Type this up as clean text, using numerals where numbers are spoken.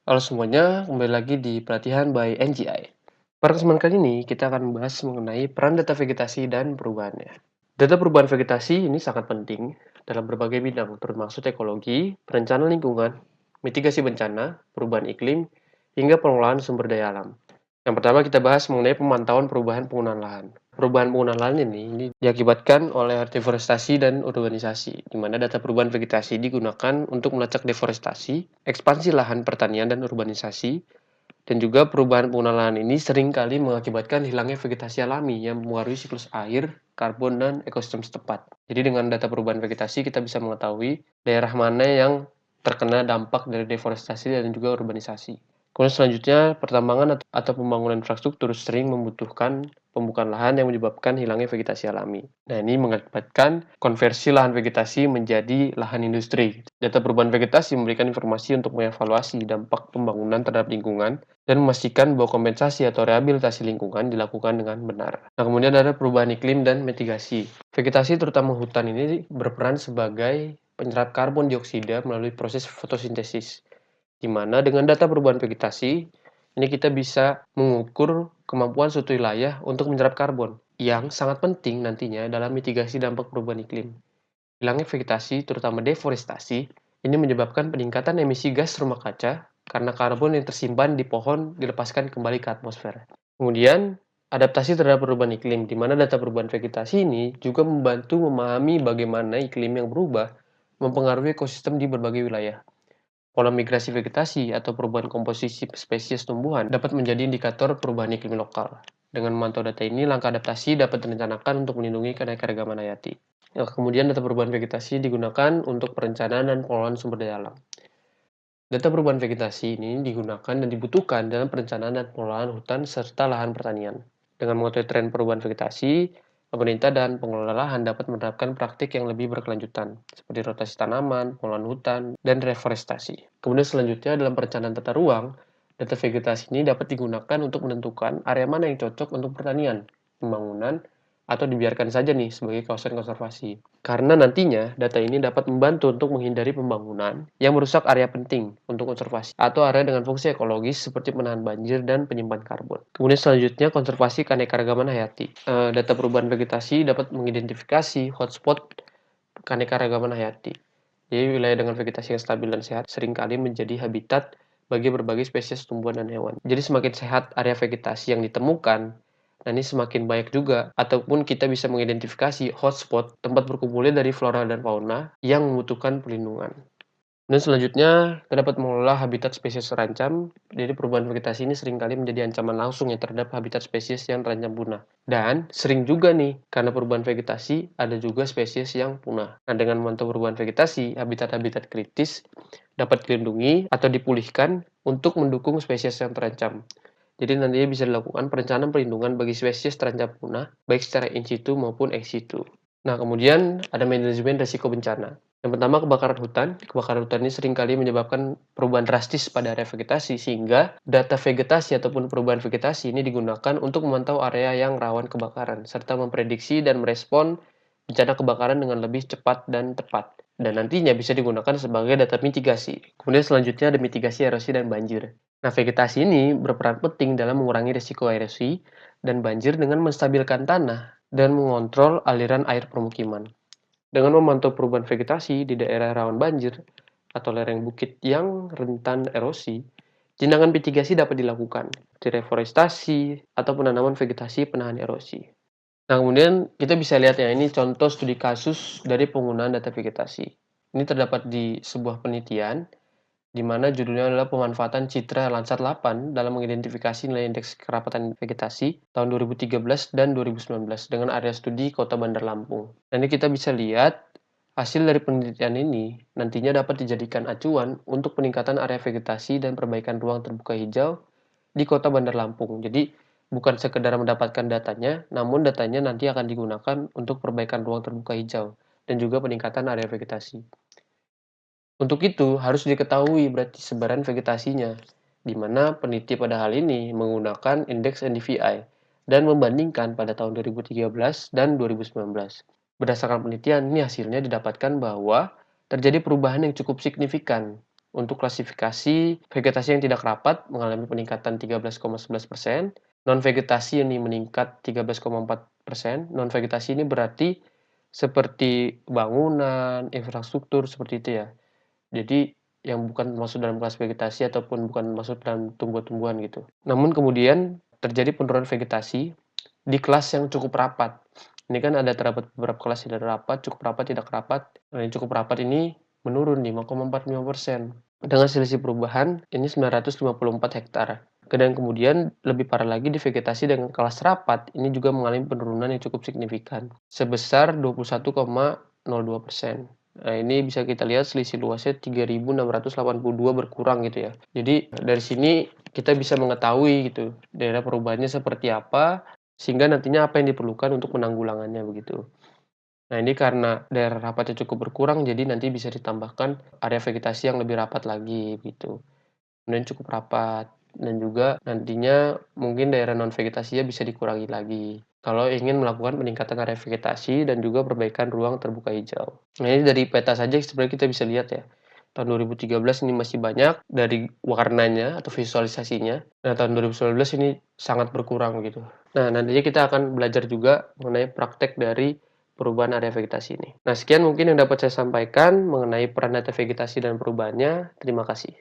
Halo semuanya, kembali lagi di Pelatihan by NGI. Pada kesempatan kali ini, kita akan membahas mengenai peran data vegetasi dan perubahannya. Data perubahan vegetasi ini sangat penting dalam berbagai bidang, termasuk ekologi, perencanaan lingkungan, mitigasi bencana, perubahan iklim, hingga pengelolaan sumber daya alam. Yang pertama kita bahas mengenai pemantauan perubahan penggunaan lahan. Perubahan penggunaan lahan ini diakibatkan oleh deforestasi dan urbanisasi, di mana data perubahan vegetasi digunakan untuk melacak deforestasi, ekspansi lahan pertanian dan urbanisasi, dan juga perubahan penggunaan lahan ini seringkali mengakibatkan hilangnya vegetasi alami yang mempengaruhi siklus air, karbon, dan ekosistem setempat. Jadi dengan data perubahan vegetasi kita bisa mengetahui daerah mana yang terkena dampak dari deforestasi dan juga urbanisasi. Kemudian selanjutnya, pertambangan atau pembangunan infrastruktur sering membutuhkan pembukaan lahan yang menyebabkan hilangnya vegetasi alami. Nah, ini mengakibatkan konversi lahan vegetasi menjadi lahan industri. Data perubahan vegetasi memberikan informasi untuk mengevaluasi dampak pembangunan terhadap lingkungan dan memastikan bahwa kompensasi atau rehabilitasi lingkungan dilakukan dengan benar. Nah, kemudian ada perubahan iklim dan mitigasi. Vegetasi, terutama hutan ini, berperan sebagai penyerap karbon dioksida melalui proses fotosintesis, di mana dengan data perubahan vegetasi, ini kita bisa mengukur kemampuan suatu wilayah untuk menyerap karbon, yang sangat penting nantinya dalam mitigasi dampak perubahan iklim. Hilangnya vegetasi, terutama deforestasi, ini menyebabkan peningkatan emisi gas rumah kaca karena karbon yang tersimpan di pohon dilepaskan kembali ke atmosfer. Kemudian, adaptasi terhadap perubahan iklim, di mana data perubahan vegetasi ini juga membantu memahami bagaimana iklim yang berubah mempengaruhi ekosistem di berbagai wilayah. Pola migrasi vegetasi atau perubahan komposisi spesies tumbuhan dapat menjadi indikator perubahan iklim lokal. Dengan memantau data ini, langkah adaptasi dapat direncanakan untuk melindungi keanekaragaman hayati. Nah, kemudian data perubahan vegetasi digunakan untuk perencanaan dan pengelolaan sumber daya alam. Data perubahan vegetasi ini digunakan dan dibutuhkan dalam perencanaan dan pengelolaan hutan serta lahan pertanian. Dengan mengetahui tren perubahan vegetasi, pemerintah dan pengelola lahan dapat menerapkan praktik yang lebih berkelanjutan, seperti rotasi tanaman, pengelolaan hutan, dan reforestasi. Kemudian selanjutnya dalam perencanaan tata ruang, data vegetasi ini dapat digunakan untuk menentukan area mana yang cocok untuk pertanian, pembangunan, atau dibiarkan saja nih sebagai kawasan konservasi. Karena nantinya data ini dapat membantu untuk menghindari pembangunan yang merusak area penting untuk konservasi atau area dengan fungsi ekologis seperti menahan banjir dan penyimpan karbon. Kemudian selanjutnya konservasi keanekaragaman hayati. Data perubahan vegetasi dapat mengidentifikasi hotspot keanekaragaman hayati. Jadi wilayah dengan vegetasi yang stabil dan sehat seringkali menjadi habitat bagi berbagai spesies tumbuhan dan hewan. Jadi semakin sehat area vegetasi yang ditemukan, nah ini semakin banyak juga, ataupun kita bisa mengidentifikasi hotspot tempat berkumpulnya dari flora dan fauna yang membutuhkan perlindungan. Dan selanjutnya, kita dapat mengelola habitat spesies terancam. Jadi perubahan vegetasi ini seringkali menjadi ancaman langsung ya terhadap habitat spesies yang terancam punah. Dan sering juga nih, karena perubahan vegetasi, ada juga spesies yang punah. Nah, dengan memantau perubahan vegetasi, habitat-habitat kritis dapat dilindungi atau dipulihkan untuk mendukung spesies yang terancam. Jadi nantinya bisa dilakukan perencanaan perlindungan bagi spesies terancam punah, baik secara in situ maupun ex situ. Nah, kemudian ada manajemen risiko bencana. Yang pertama, kebakaran hutan. Kebakaran hutan ini seringkali menyebabkan perubahan drastis pada area vegetasi, sehingga data vegetasi ataupun perubahan vegetasi ini digunakan untuk memantau area yang rawan kebakaran, serta memprediksi dan merespon bencana kebakaran dengan lebih cepat dan tepat. Dan nantinya bisa digunakan sebagai data mitigasi. Kemudian selanjutnya ada mitigasi erosi dan banjir. Nah, vegetasi ini berperan penting dalam mengurangi risiko erosi dan banjir dengan menstabilkan tanah dan mengontrol aliran air permukiman. Dengan memantau perubahan vegetasi di daerah rawan banjir atau lereng bukit yang rentan erosi, tindakan mitigasi dapat dilakukan, seperti reforestasi atau penanaman vegetasi penahan erosi. Nah, kemudian kita bisa lihat ya, ini contoh studi kasus dari penggunaan data vegetasi. Ini terdapat di sebuah penelitian di mana judulnya adalah pemanfaatan citra Landsat 8 dalam mengidentifikasi nilai indeks kerapatan vegetasi tahun 2013 dan 2019 dengan area studi Kota Bandar Lampung. Nanti kita bisa lihat hasil dari penelitian ini nantinya dapat dijadikan acuan untuk peningkatan area vegetasi dan perbaikan ruang terbuka hijau di Kota Bandar Lampung. Jadi bukan sekedar mendapatkan datanya, namun datanya nanti akan digunakan untuk perbaikan ruang terbuka hijau dan juga peningkatan area vegetasi. Untuk itu, harus diketahui berarti sebaran vegetasinya, di mana peneliti pada hal ini menggunakan indeks NDVI dan membandingkan pada tahun 2013 dan 2019. Berdasarkan penelitian, ini hasilnya didapatkan bahwa terjadi perubahan yang cukup signifikan Untuk klasifikasi, vegetasi yang tidak rapat mengalami peningkatan 13,11%, non-vegetasi ini meningkat 13,4%. Non-vegetasi ini berarti seperti bangunan, infrastruktur, seperti itu ya. Jadi yang bukan masuk dalam kelas vegetasi ataupun bukan masuk dalam tumbuh-tumbuhan gitu. Namun kemudian terjadi penurunan vegetasi di kelas yang cukup rapat. Ini kan ada terdapat beberapa kelas yang rapat, cukup rapat, tidak rapat. Nah, yang cukup rapat ini menurun 5,45%. Dengan selisih perubahan ini 954 hektar. Dan kemudian lebih parah lagi di vegetasi dengan kelas rapat ini juga mengalami penurunan yang cukup signifikan sebesar 21,02%. Nah, ini bisa kita lihat selisih luasnya 3.682 berkurang gitu ya. Jadi dari sini kita bisa mengetahui gitu daerah perubahannya seperti apa, sehingga nantinya apa yang diperlukan untuk menanggulangannya begitu. Nah, ini karena daerah rapatnya cukup berkurang, jadi nanti bisa ditambahkan area vegetasi yang lebih rapat lagi gitu. Kemudian cukup rapat dan juga nantinya mungkin daerah non vegetasinya bisa dikurangi lagi kalau ingin melakukan peningkatan area vegetasi dan juga perbaikan ruang terbuka hijau. Nah, ini dari peta saja sebenarnya kita bisa lihat ya. Tahun 2013 ini masih banyak dari warnanya atau visualisasinya. Nah, tahun 2019 ini sangat berkurang gitu. Nah, nantinya kita akan belajar juga mengenai praktek dari perubahan area vegetasi ini. Nah, sekian mungkin yang dapat saya sampaikan mengenai peran data vegetasi dan perubahannya. Terima kasih.